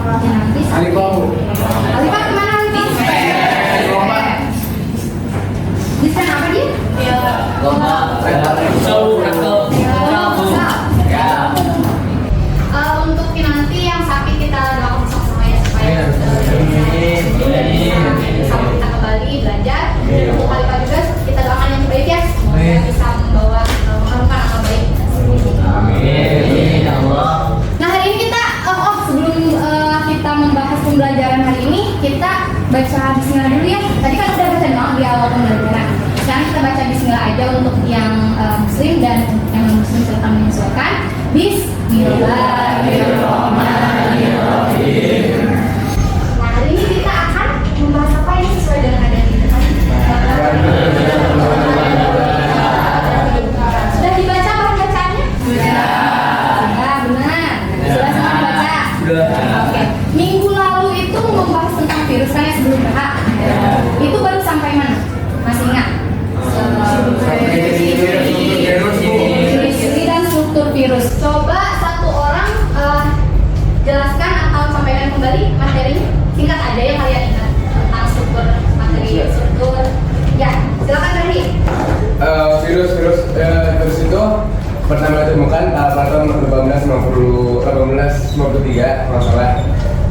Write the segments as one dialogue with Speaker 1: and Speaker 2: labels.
Speaker 1: nanti
Speaker 2: Alifah
Speaker 1: kemana Alifah? Dispen apa dia? Untuk nanti yang sakit kita doakan sama-sama ya supaya sama kita kembali belajar. Untuk Alifah juga kita doakan yang terbaik ya. Semoga bisa membawa mengharumkan nama baik.
Speaker 3: Amin. Allah.
Speaker 1: Nah hari ini kita sebelum kita membahas pembelajaran hari ini kita baca Bismillah dulu ya. Tadi kan udah baca doa di awal pembelajaran. Sekarang kita baca Bismillah aja untuk yang Muslim dan yang Muslim serta menyesuaikan. Bismillahirrahmanirrahim. Nah hari ini kita akan membahas apa ini sesuai dengan adanya kita kan? Sudah dibaca bahan bacaannya? Sudah benar. Sudah semua dibaca? Oke. Minggu lalu itu membahas tentang virus kan ya sebelum PH. Itu baru sampai mana? Masih ingat? Ciri dan struktur virus. Coba satu orang jelaskan atau sampaikan kembali materinya. Singkat aja yang kalian ingat tentang struktur materi struktur. Ya, silakan dari.
Speaker 2: Virus itu pertama ditemukan tahun 1853 kalau salah.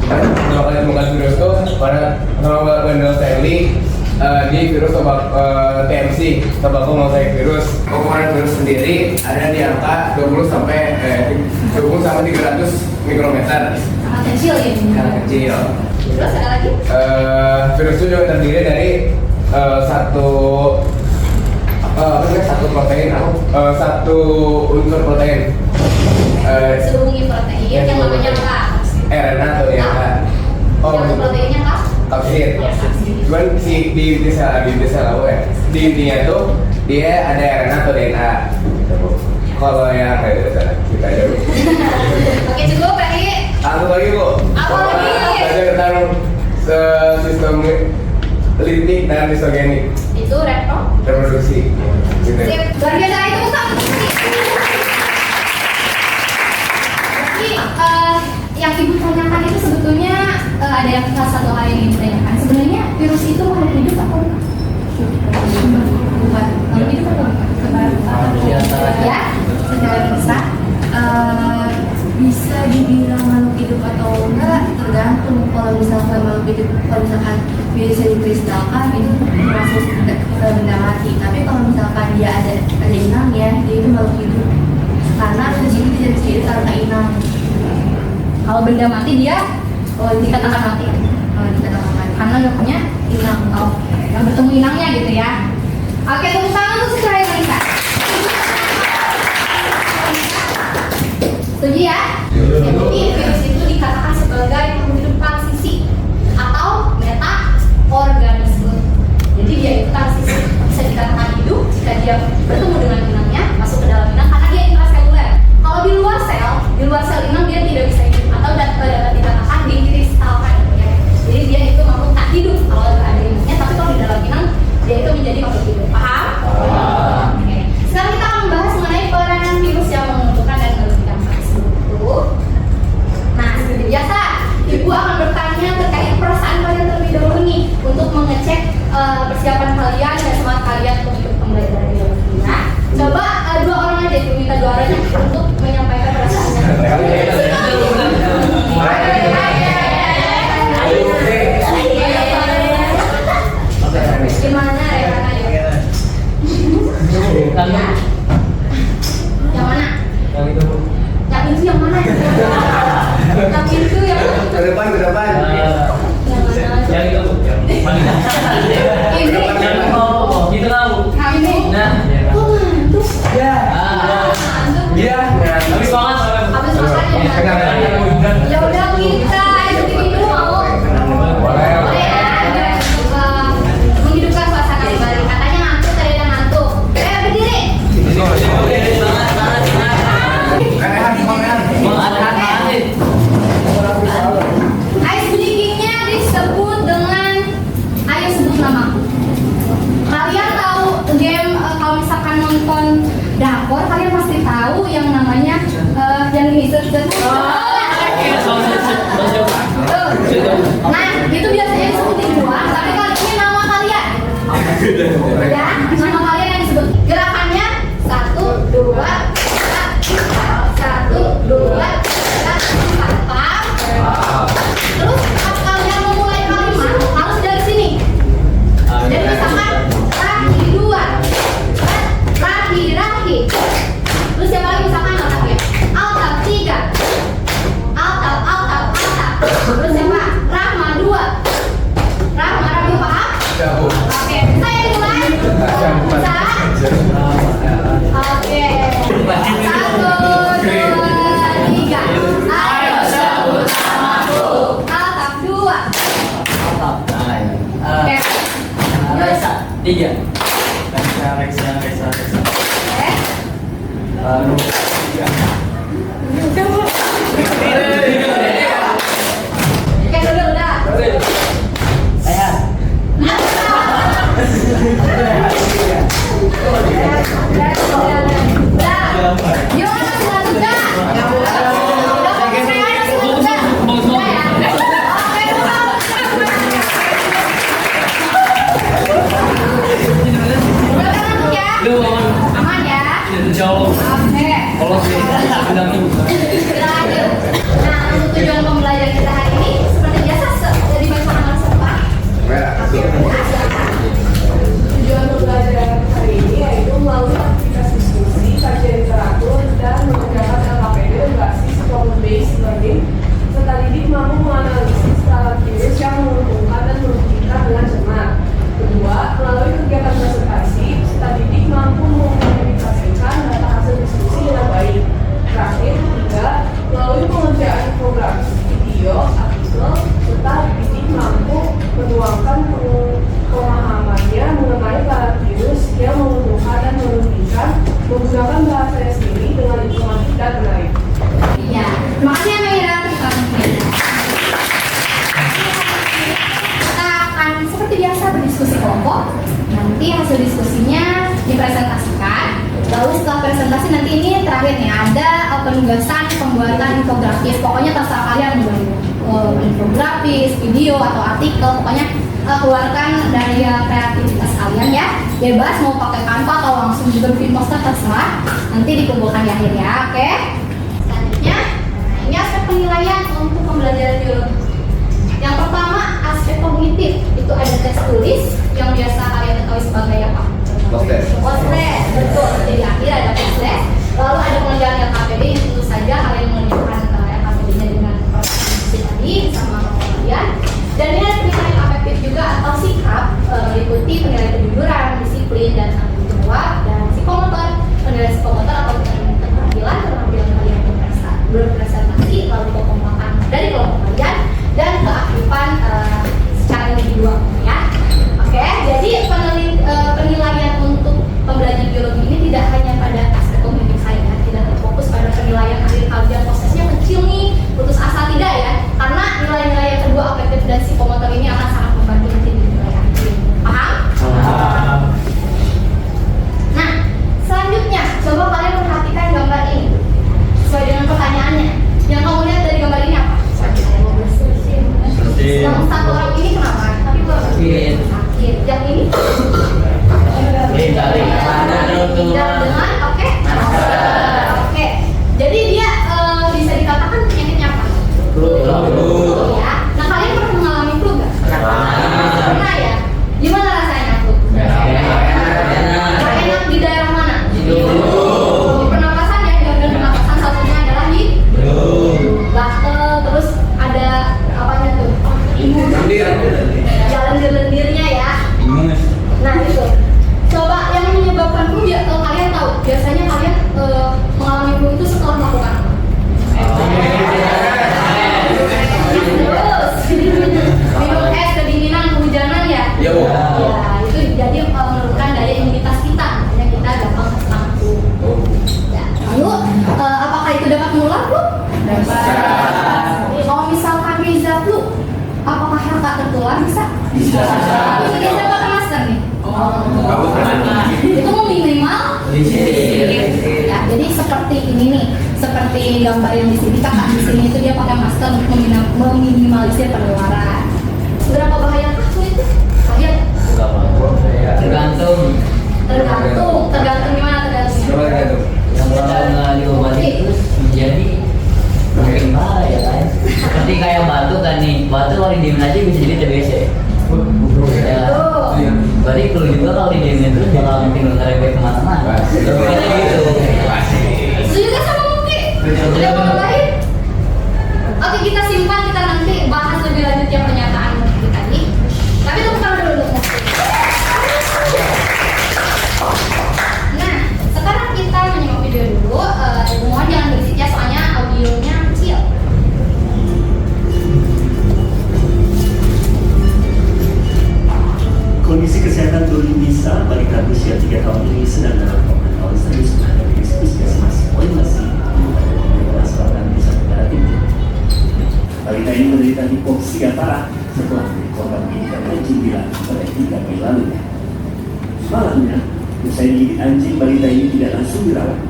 Speaker 2: Pertama kali ditemukan virus itu pada Wendell Stanley di virus TMC, tobacco mosaic virus. Ukuran virus sendiri ada di angka 20 sampai 300 mikrometer.
Speaker 1: Sangat kecil ya.
Speaker 2: Sangat kecil.
Speaker 1: Terus ada lagi?
Speaker 2: Virus itu juga terdiri dari satu protein, satu unsur protein.
Speaker 1: Serungi protein yang namanya apa?
Speaker 2: RNA atau DNA.
Speaker 1: Yang proteinnya apa?
Speaker 2: Kapsid. Cuman di sel lalu ya. Di intinya tuh dia ada RNA atau DNA. Kalau yang kita aja dulu.
Speaker 1: Oke cukup Pak.
Speaker 2: Satu lagi Bu.
Speaker 1: Apa lagi?
Speaker 2: Belajar tentang sistem litik dan distogenik.
Speaker 1: Itu
Speaker 2: Reproduksi. Gitu.
Speaker 1: Sip, luar biasa itu bukan. Jadi yang ibu tanyakan itu sebetulnya ada yang salah satu hal yang ibu tanyakan. Sebenarnya virus itu makhluk hidup atau bukan? Makhluk hidup atau bukan? Ya, secara bisa
Speaker 4: bisa dibilang makhluk hidup atau enggak tergantung. Kalau misalkan makhluk hidup, kalau misalkan bisa dikristalkan itu termasuk benda mati. Tapi kalau misalkan dia ada inangnya, dia itu makhluk hidup karena di sini bisa disebut karena inang.
Speaker 1: kalau benda mati dia dikatakan mati.
Speaker 4: Dikatakan mati
Speaker 1: Karena nggak punya inang. Nggak bertemu inangnya gitu ya. Oke, tepuk tangan untuk si Raya Malika. Setuju ya? Jadi virus itu dikatakan sebagai makhluk hidup transisi atau meta-organisme. Jadi dia itu transisi, bisa dikatakan hidup jika dia bertemu dengan inangnya, masuk ke dalam inang karena dia intraseluler. Kalau di luar sel inang dia tidak bisa hidup atau dapat dikatakan dikristalkan. Ya. Jadi dia itu makhluk tak hidup kalau ada inangnya, tapi kalau di dalam inang dia itu menjadi makhluk hidup. Paham? Oke. Sekarang kita akan membahas mengenai peranan virus yang menentukan dan menentukan vaksin itu. Nah,
Speaker 3: 3. Reksa.
Speaker 1: Oke.
Speaker 3: Lalu
Speaker 1: Oke, udah.
Speaker 3: sehat. Lu
Speaker 1: Aman ya?
Speaker 3: jauh.
Speaker 1: Oke.
Speaker 3: Kalau sih bilang ibu.
Speaker 1: Kita lanjut. Nah, untuk tujuan pembelajaran kita hari ini seperti biasa jadi bacakan sempat.
Speaker 5: Tujuan pembelajaran hari ini yaitu melalui aktivitas diskusi, kajian literatur, dan mengerjakan LKPD berbasis problem-based learning, serta didik mampu menganalisis skala kritis yang menguntungkan dan merugikan dengan cermat. Kedua, melalui kegiatan presentasi, serta didik mampu mengkomunikasikan data hasil diskusi dengan baik. Terakhir, ketiga, melalui pengerjaan infografis video, artikel, serta didik mampu menuangkan pemahamannya mengenai virus yang menguntungkan dan merugikan menggunakan bahasa sendiri dengan informatif dan menarik.
Speaker 1: Iya. Terima kasih ya Meira. Kita akan seperti biasa berdiskusi kelompok. Nanti hasil diskusinya dipresentasikan. Lalu setelah presentasi nanti ini terakhir nih ada penugasan pembuatan infografis. Pokoknya terserah kalian mau infografis, video atau artikel. Pokoknya keluarkan dari kreativitas kalian ya. Bebas mau pakai Canva atau langsung juga bikin poster terserah. Nanti dikumpulkan di akhir ya. Oke. Selanjutnya, ini aspek penilaian untuk pembelajaran biologi. Yang pertama aspek kognitif, itu ada tes tulis yang biasa kalian ketahui sebagai apa?
Speaker 2: Post-test.
Speaker 1: Post-test, betul. Jadi akhir ada post-test. Lalu ada pengerjaan LKPD yang tentu saja kalian menunjukkan LKPD-nya dengan presentasi tadi sama kalian. Dan ini ada penilaian afektif juga atau sikap, meliputi penilaian kejujuran, disiplin, dan tanggung jawab, dan psikomotor, penilaian psikomotor atau keterampilan kalian berprestasi, lalu kekompakan dari kelompok kalian, dan keaktifan secara individual ya. Oke, jadi penilaian untuk pembelajaran biologi ini tidak hanya pada aspek kognitif saja, tidak terfokus pada penilaian akhir kajian prosesnya kecil nih, putus asa tidak ya, karena nilai-nilai yang kedua afektif dan psikomotor ini akan sangat membantu nanti di nilai akhir. Paham? Nah, selanjutnya coba kalian perhatikan gambar ini sesuai dengan pertanyaannya. Yang kamu lihat dari gambar ini apa? Yang satu orang ini kenapa? Tapi
Speaker 3: Sakit.
Speaker 1: sakit. Yang ini?
Speaker 3: Tidak
Speaker 1: dengan oke. Oke. Jadi dia bisa dikatakan penyakitnya apa? Flu ya. Nah kalian pernah mengalami flu nggak? Pernah ya. Gimana rasanya flu? Enak di daerah mana? Di pernapasan ya. Gangguan pernapasan salah satunya adalah batel, terus ada apanya tuh? Jalan lendirnya ya. Nah itu. Coba yang menyebabkan flu ya, kalian tahu biasanya kalian mengalami flu itu setelah melakukan apa? Terus minum es, kedinginan, kehujanan ya.
Speaker 2: Iya, Bu.
Speaker 1: Ya itu jadi menurunkan daya imunitas kita, makanya kita gampang terkena flu. Ya. Lalu apakah itu dapat menular flu? Kalau misalkan bisa flu, apakah Helka tertular bisa? Bisa. Bisa pakai masker nih. Itu mau minimal. Ya, jadi seperti ini nih, seperti gambar yang di sini kakak di sini itu dia pakai masker untuk meminimalisir penularan. Seberapa bahayakah flu itu? Kalian?
Speaker 3: Tergantung.
Speaker 1: Tergantung gimana tergantung.
Speaker 3: Yang kalau nggak diobati terus menjadi makin bahaya kan. Seperti kayak batuk kan nih, batuk kalau didiemin aja bisa jadi TBC. Ya. Berarti flu juga kalau didiemin terus bakal mungkin ngerembet kemana-mana. Logikanya gitu.
Speaker 1: Setuju kan sama Muki? Udah mau lain? Oke kita simpan, kita nanti bahas lebih lanjut yang pernyataan Muki tadi. Tapi tepuk tangan dulu untuk Muki. Nah, sekarang kita menyimak video dulu. Mohon jangan berisik ya, soalnya audionya kecil.
Speaker 6: Kondisi kesehatan tubuh Balita ini menderita hipoksia parah setelah menjadi korban gigitan anjing bilang pada 3 Mei lalu. Malamnya, usai digigit anjing, balita ini tidak langsung dirawat.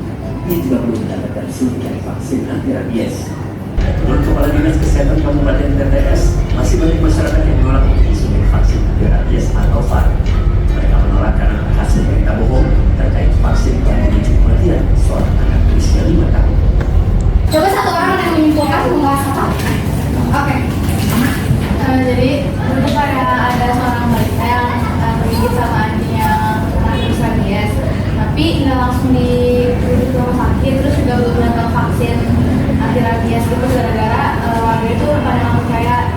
Speaker 6: Ia juga belum mendapatkan suntikan vaksin anti rabies. Menurut Kepala Dinas Kesehatan Kabupaten TTS, masih banyak masyarakat yang menolak untuk disuntik vaksin anti rabies atau VAR. Mereka menolak karena hasil berita bohong terkait vaksin yang memicu kematian seorang anak berusia 5 tahun.
Speaker 1: Coba satu orang yang menyimpulkan membahas apa? Oke.
Speaker 4: Jadi dulu ada seorang balita yang tergigit sama anjing yang virus rabies, tapi nggak langsung dirujuk ke rumah sakit, terus juga belum dapat vaksin anti rabies gitu gara-gara warga itu pada nggak percaya,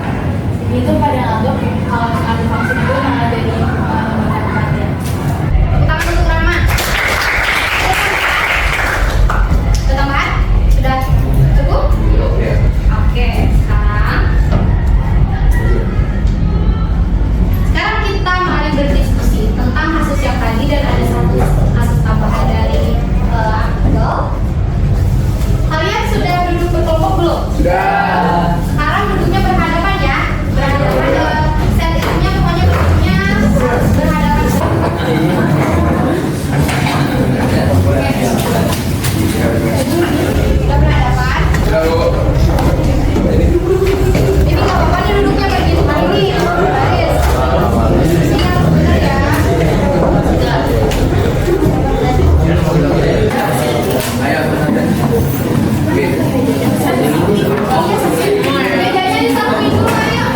Speaker 4: itu pada nganggap kalau ada vaksin itu malah jadi kematian.
Speaker 1: Kita untuk Rama. Ada tambahan? Sudah cukup? Oke, sekarang kita mari berdiskusi tentang kasus yang tadi dan ada satu kasus tambahan dari Abdul. Kalian sudah duduk berkelompok belum?
Speaker 2: Sudah.
Speaker 1: Sekarang duduknya berhadapan ya, berhadapan. Settingnya pokoknya duduknya harus berhadapan. Sudah berhadapan.
Speaker 2: Sudah, Bu.
Speaker 1: Ini nggak apa-apa nih duduknya begitu ini. Baris. Ini harus benar ya.
Speaker 2: Ayo, oke.
Speaker 1: Mejanya disatuin dulu ayo.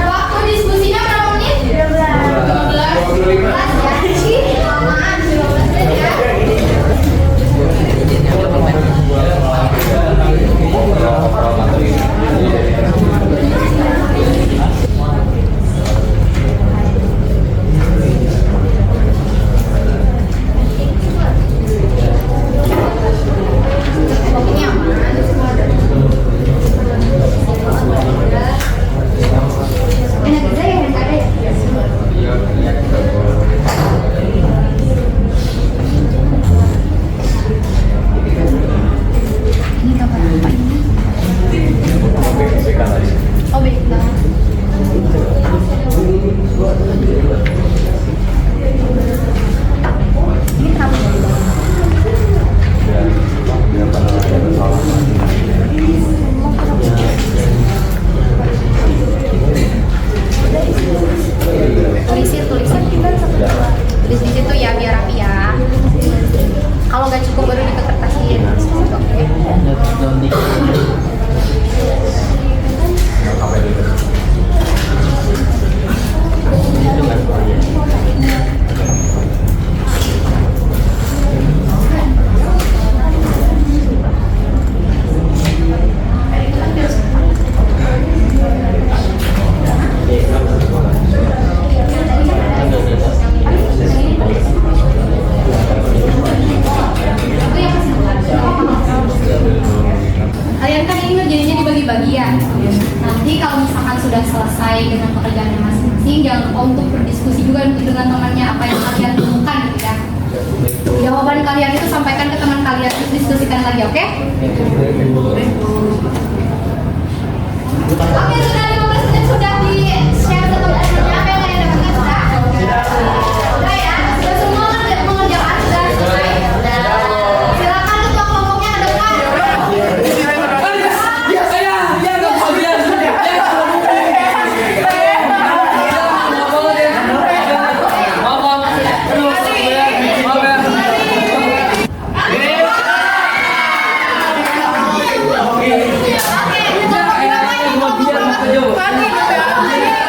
Speaker 1: Waktu diskusinya berapa menit? 15. Lamaan 15 menit ya. Ini aman. Enak aja ya, enak ada ya. Ini kapan apa ini? Oh baiklah. Ini kapan? Tulis di situ ya biar rapi ya. Kalau nggak cukup baru di kertasin. Oke. Kalian kan ini ngerjainnya dibagi-bagi ya. Nanti kalau misalkan sudah selesai dengan pekerjaannya masing-masing, jangan lupa untuk berdiskusi juga dengan temannya apa yang kalian temukan gitu ya. Jawaban kalian itu sampaikan ke teman kalian, terus diskusikan lagi, oke? Oke, sudah 15 menit sudah di-share ke teman-temannya. Apa yang kalian dapatkan sudah? Sudah ya? Sudah semua mengerjakan? Sudah selesai? Silakan ketua kelompoknya ke depan. Oke.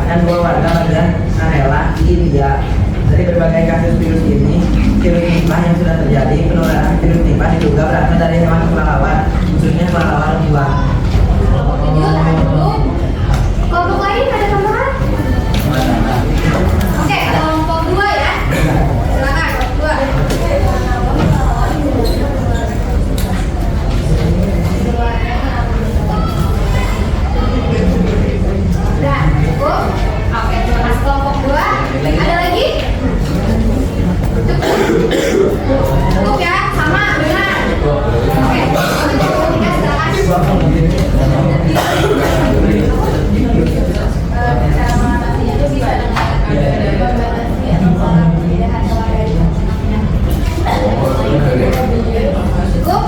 Speaker 7: dan 2 warga bagian Narela di 3. Dari berbagai kasus virus ini, virus Nipah yang sudah terjadi, penularan virus Nipah diduga berasal dari hewan kelelawar, khususnya kelelawar jiwa.
Speaker 1: Kelompok lain ada tambahan? Oke, kelompok 2 ya. Silakan kelompok 2. Udah, cukup. Oke, terima kasih kelompok 2. Ada lagi? Cukup ya, sama, benar. Oke, kelompok 3 silakan. Cara mengatasinya itu bisa dengan membatasi atau melarang pemindahan hewan dari cukup.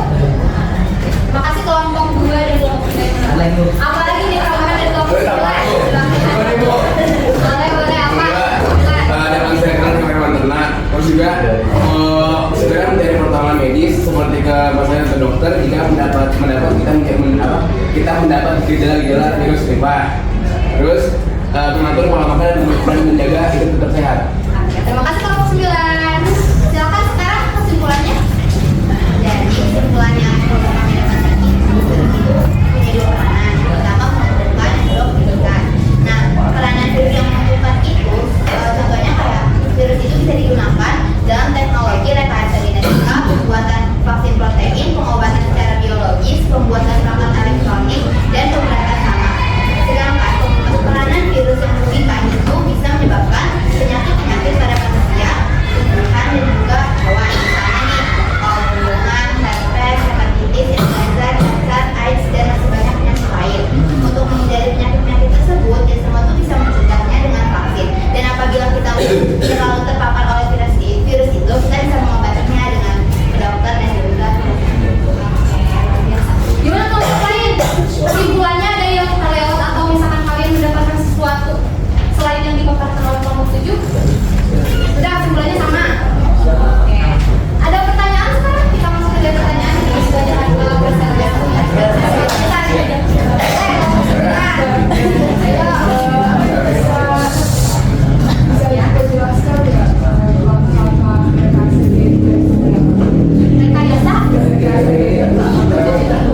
Speaker 1: Terima kasih kelompok 2 dan kelompok 3. Apalagi nih tambahan dari kelompok 3? Boleh apa?
Speaker 2: Dalam segmen hewan ternak, terus juga sekarang dari pertolongan medis seperti ke maksudnya ke dokter jika kita mendapat gejala-gejala virus Nipah. Terus mengatur pola makan dan menjaga hidup tetap sehat.
Speaker 1: Terima kasih kelompok 9. Silakan sekarang kesimpulannya. Jadi kesimpulannya program kami dapat sakit itu punya 2 peranan. Pertama menentukan, kedua menentukan. Nah, peranan virus yang menentukan itu contohnya kayak virus itu bisa digunakan dalam teknologi rekayasa genetika, pembuatan vaksin protein, pengobatan secara biologis, pembuatan perangkat elektronik, dan pemberantasan hama. Sedangkan peranan virus yang mematikan itu bisa menyebabkan penyakit-penyakit pada manusia, tumbuhan, dan juga hewan. Misalnya nih, pulungan, herpes, hepatitis, influenza, cacar, AIDS, dan masih banyak penyakit lain. Untuk menghindari penyakit-penyakit tersebut, ya semua itu bisa mencegahnya dengan vaksin. Dan apabila kita terlalu terpapar oleh virus itu, kita bisa mengobatinya dengan ke dokter dan juga gimana kalau lain? Kesimpulannya ada yang terlewat atau misalkan kalian mendapatkan sesuatu selain yang dipaparkan oleh kelompok 7? Sudah, kesimpulannya sama. Oke. Ada pertanyaan sekarang? Kita masuk ke pertanyaan. Ini sudah jangan ke
Speaker 5: Bisa dijelaskan nggak apa
Speaker 1: rekayasa?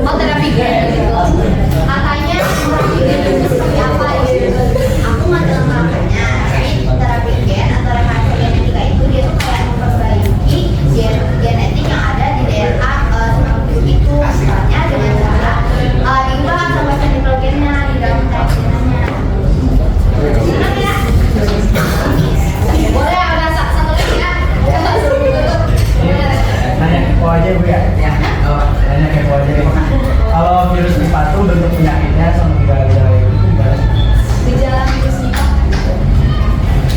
Speaker 1: Oh, terapi gen gitu. Katanya terapi gen itu seperti apa gitu? Aku nggak tahu makanya. Tapi terapi gen atau rekayasa genetika itu dia tuh kayak memperbaiki genetik yang ada di DNA itu, misalnya dengan cara diubah atau modifikasi gennya di dalam gennya. Benar ya? Boleh ada satu lagi ya? Coba suruh tutup.
Speaker 7: Nanya kepo aja Bu ya? Nanya kepo aja. Kalau virus Nipah itu bentuk penyakitnya sama gejala-gejala itu gimana?
Speaker 1: Gejala virus Nipah.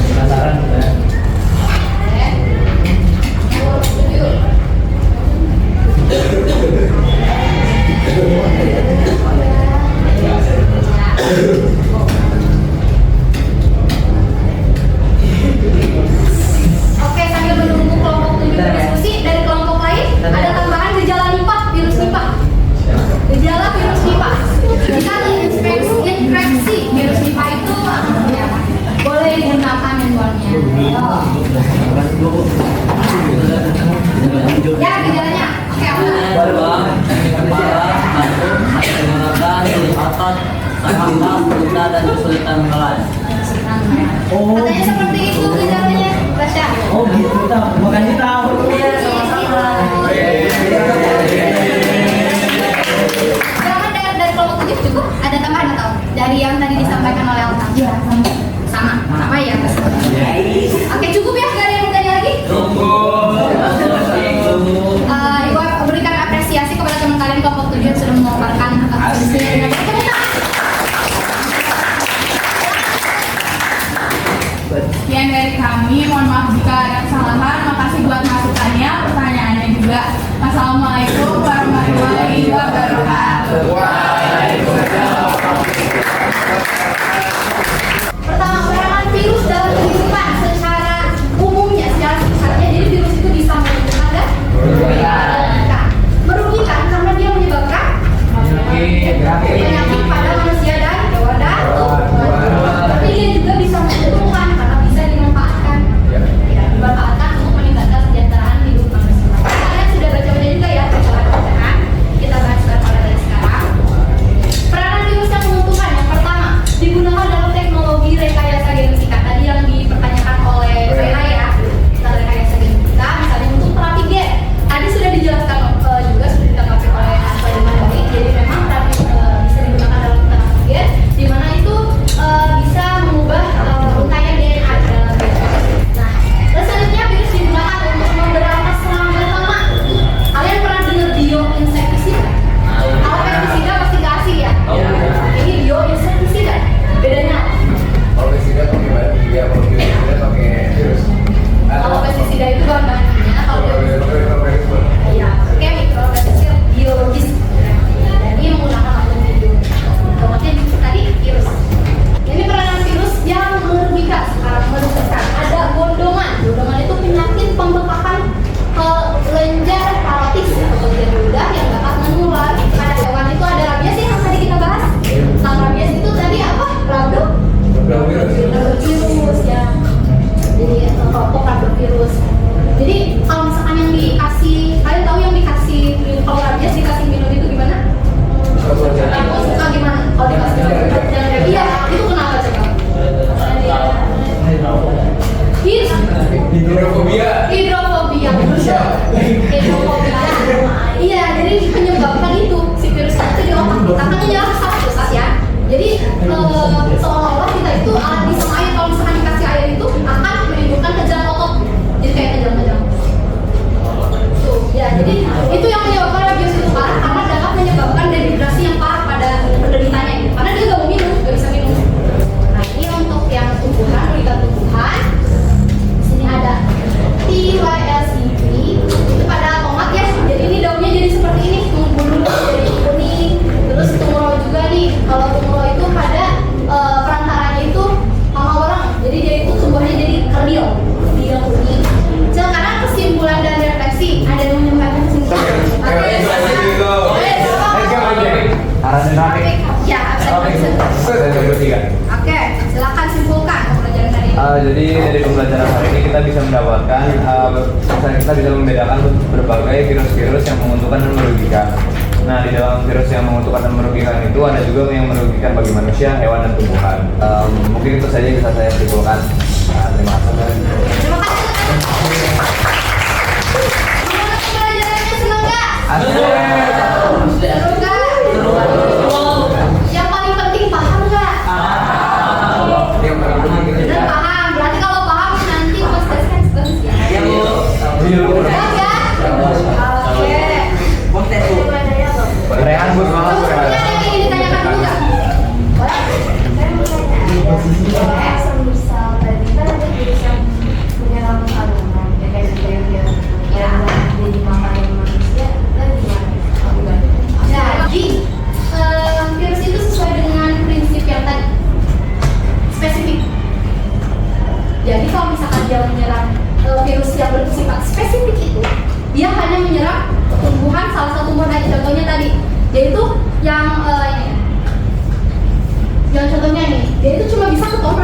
Speaker 7: Penasaran juga.
Speaker 1: Oke, sambil menunggu kelompok 7 berdiskusi, dari kelompok lain ada tambahan gejala Nipah, virus Nipah. Gejala virus Nipah. Jika terinfeksi virus Nipah itu seperti apa? Boleh digunakan handphonenya. Ya, gejalanya. Oke, apa?
Speaker 3: Demam, kepala, batuk, tenggorokan, nyeri otot, sakit nafas, luka, dan kesulitan menelan.
Speaker 1: Katanya seperti itu gejalanya. Baca.
Speaker 7: Oh gitu, makasih tahu.
Speaker 1: Iya, sama-sama. Silakan dari kelompok 7 cukup. Ada tambahan atau dari yang tadi disampaikan oleh Alta? Iya, sama ya. Oke, cukup ya, nggak ada yang mau tanya lagi? Ibu berikan apresiasi kepada teman kalian kelompok 7 yang sudah memaparkan diskusinya dengan baik.
Speaker 8: Sekian dari kami, mohon maaf jika ada kesalahan. Makasih buat masukannya, pertanyaannya juga. Assalamualaikum warahmatullahi wabarakatuh.
Speaker 1: Pertama, peranan virus dalam kehidupan secara umumnya, secara singkatnya, jadi virus itu bisa menunjukkan dan merugikan karena dia menyebabkan penyakit pada manusia dan hewan dan tapi dia juga bisa
Speaker 9: Jadi dari pembelajaran hari ini kita bisa mendapatkan, kita bisa membedakan berbagai virus-virus yang menguntungkan dan merugikan. Nah, di dalam virus yang menguntungkan dan merugikan itu ada juga yang merugikan bagi manusia, hewan, dan tumbuhan. Mungkin itu saja yang bisa saya simpulkan. Terima kasih.
Speaker 1: Terima kasih. Pembelajarannya senang nggak? Seru nggak? Yang paling penting paham nggak? Benar paham. Berarti kalau paham nanti mas kan bagus ya. Siap ya? Oke.
Speaker 9: Rehan, Bu, semangat.
Speaker 1: Kamu sebenarnya ada yang ingin ditanyakan dulu nggak? Boleh?
Speaker 4: Saya mau tanya, semisal tadi kan ada virus yang menyerang tanaman, ya kayak bakteri yang jadi makanan manusia, dan gimana?
Speaker 1: Jadi virus itu sesuai dengan prinsip yang tadi, spesifik. Jadi kalau misalkan dia menyerang virus yang bersifat spesifik itu, dia hanya menyerang tumbuhan, salah satu tumbuhan aja. Contohnya tadi, yaitu yang contohnya ini, dia itu cuma bisa ke tomat.